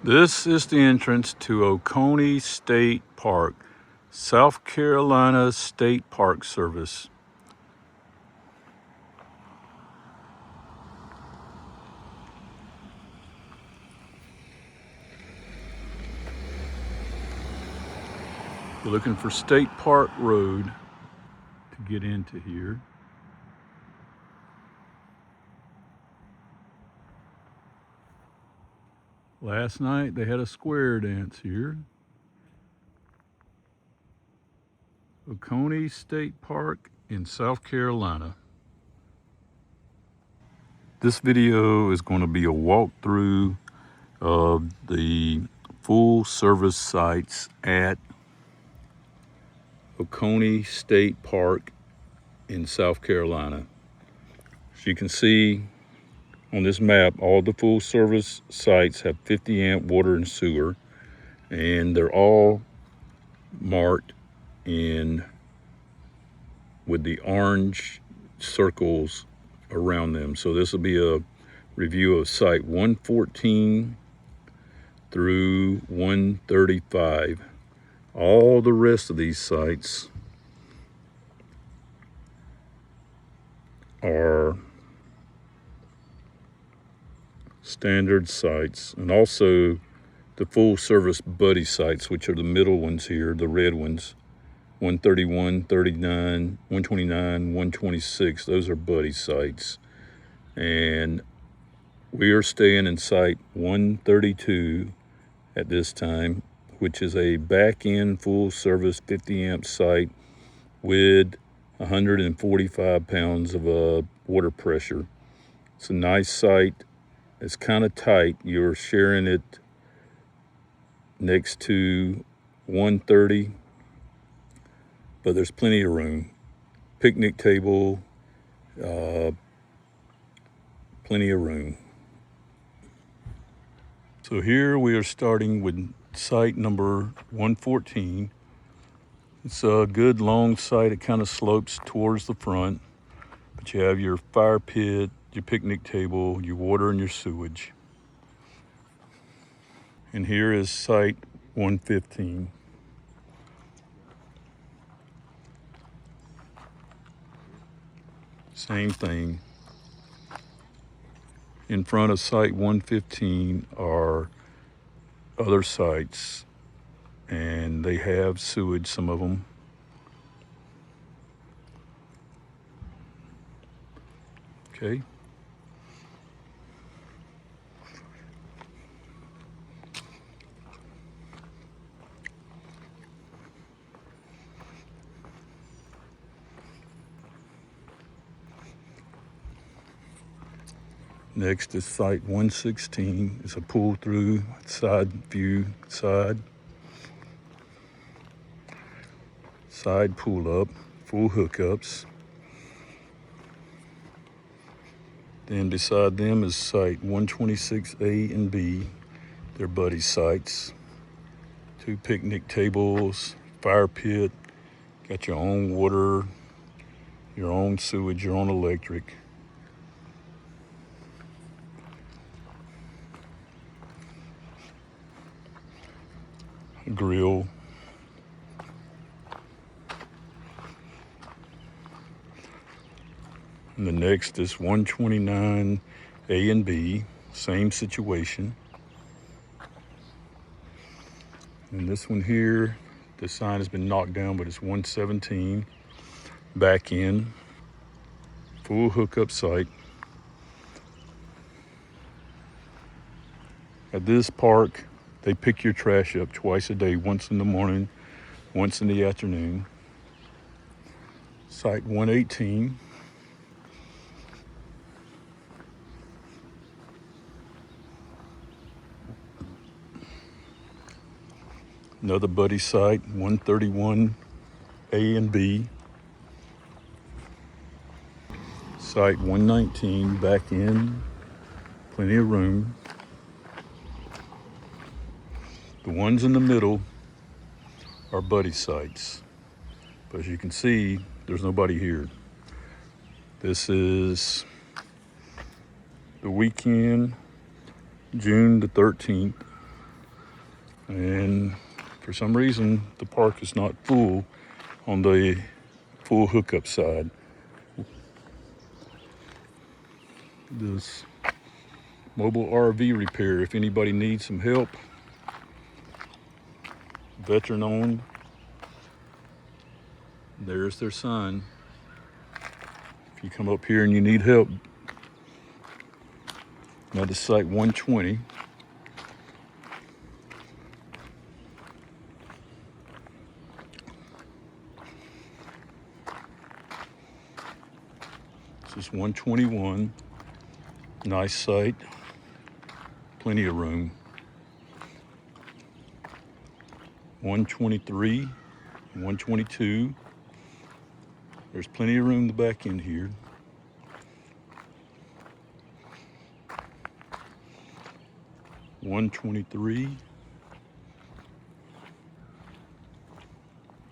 This is the entrance to Oconee State Park, South Carolina State Park Service. You're looking for State Park Road to get into here. Last night they had a square dance here. Oconee State Park in South Carolina. This video is going to be a walkthrough of the full service sites at Oconee State Park in South Carolina. As you can see on this map, all the full service sites have 50 amp water and sewer, and they're all marked in with the orange circles around them. So this will be a review of site 114 through 135. All the rest of these sites are standard sites, and also the full service buddy sites, which are the middle ones here, the red ones, 131, 39, 129, 126. Those are buddy sites. And we are staying in site 132 at this time, which is a back-end full service 50 amp site with 145 pounds of water pressure. It's a nice site. It's kind of tight. You're sharing it next to 130, but there's plenty of room. Picnic table, plenty of room. So here we are starting with site number 114. It's a good long site. It kind of slopes towards the front, but you have your fire pit, your picnic table, your water, and your sewage. And here is site 115. Same thing. In front of site 115 are other sites, and they have sewage, some of them. Okay. Next is site 116. It's a pull through side view side pull up, full hookups. Then beside them is site 126A and B. They're buddy sites. 2 picnic tables, fire pit, got your own water, your own sewage, your own electric. Grill. And the next is 129 A and B, same situation. And this one here, the sign has been knocked down, but it's 117, back in, full hookup site. At this park, they pick your trash up twice a day, once in the morning, once in the afternoon. Site 118. Another buddy site, 131 A and B. Site 119, back in, plenty of room. The ones in the middle are buddy sites, but as you can see, there's nobody here. This is the weekend, June the 13th. And for some reason, the park is not full on the full hookup side. This mobile RV repair, if anybody needs some help, veteran owned. There's their sign. If you come up here and you need help. Now this is site 120. This is 121. Nice site. Plenty of room. 123, 122. There's plenty of room in the back end here. 123.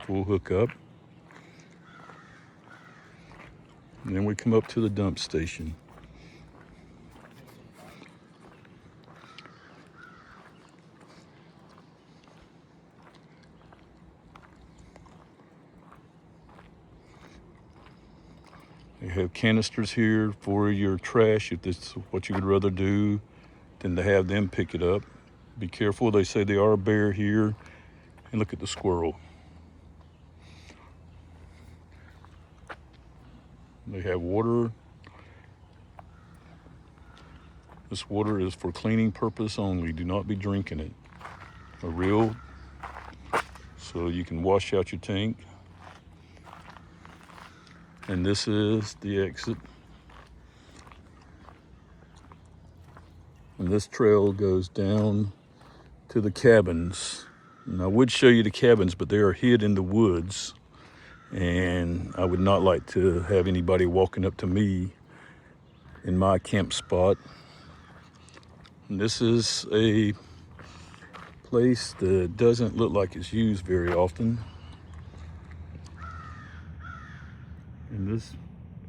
Full hookup. And then we come up to the dump station. They have canisters here for your trash if that's what you would rather do than to have them pick it up. Be careful, they say they are a bear here. And look at the squirrel. They have water. This water is for cleaning purpose only. Do not be drinking it. So you can wash out your tank. And this is the exit. And this trail goes down to the cabins. And I would show you the cabins, but they are hid in the woods. And I would not like to have anybody walking up to me in my camp spot. And this is a place that doesn't look like it's used very often. In this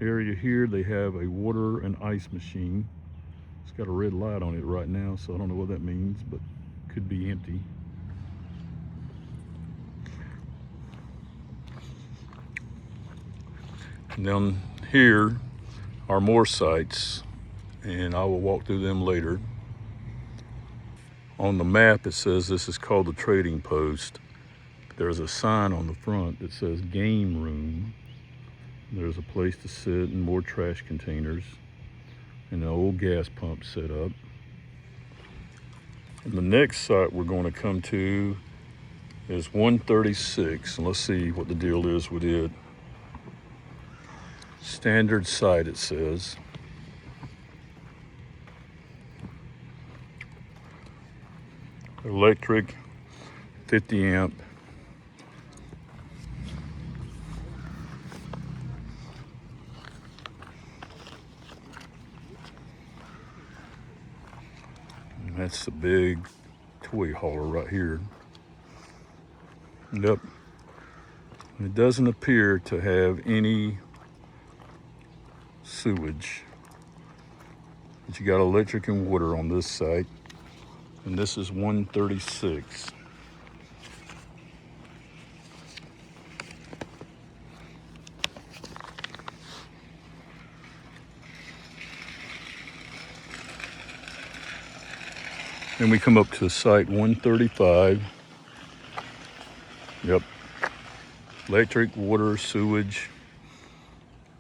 area here, they have a water and ice machine. It's got a red light on it right now, so I don't know what that means, but could be empty. And down here are more sites, and I will walk through them later. On the map, it says this is called the trading post. There's a sign on the front that says game room. There's a place to sit and more trash containers and an old gas pump set up. And the next site we're going to come to is 136. And let's see what the deal is with it. Standard site, it says. Electric, 50 amp. That's the big toy hauler right here. Yep. It doesn't appear to have any sewage. But you got electric and water on this site. And this is 136. Then we come up to site 135. Yep. Electric, water, sewage,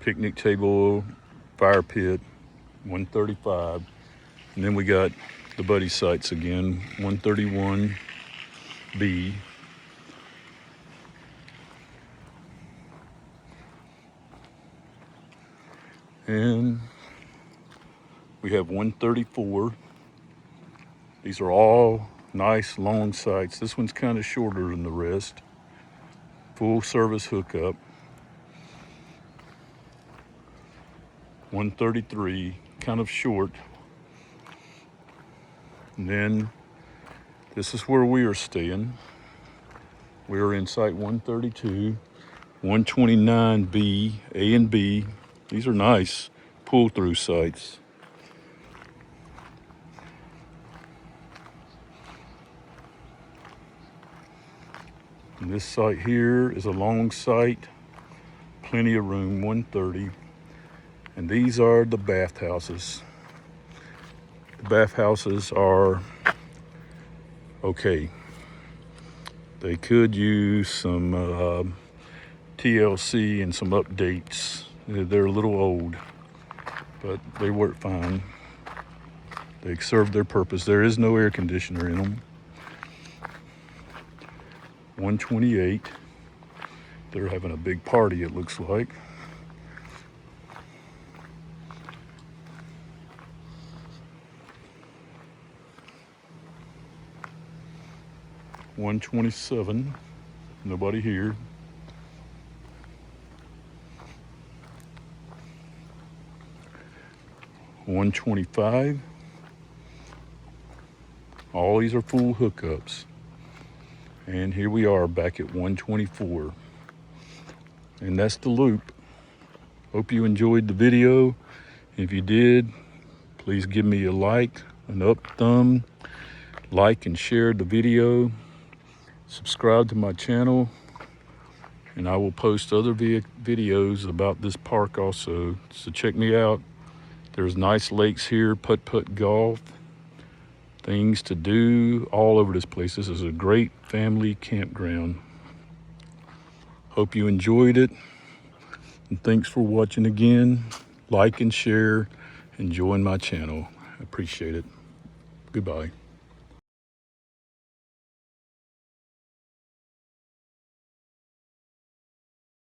picnic table, fire pit, 135. And then we got the buddy sites again, 131B. And we have 134. These are all nice long sites. This one's kind of shorter than the rest. Full service hookup. 133, kind of short. And then this is where we are staying. We are in site 132, 129B, A and B. These are nice pull-through sites. And this site here is a long site, plenty of room, 130. And these are the bathhouses. The bathhouses are okay. They could use some TLC and some updates. They're a little old, but they work fine. They serve their purpose. There is no air conditioner in them. 128. They're having a big party, it looks like. $127. Nobody here. $125. All these are full hookups. And here we are back at 124. And that's the loop. Hope you enjoyed the video. If you did, please give me a like, an up thumb, like and share the video. Subscribe to my channel, and I will post other videos about this park also. So check me out. There's nice lakes here, putt-putt golf, things to do all over this place. This is a great family campground. Hope you enjoyed it, and thanks for watching again. Like and share and join my channel. I appreciate it. Goodbye.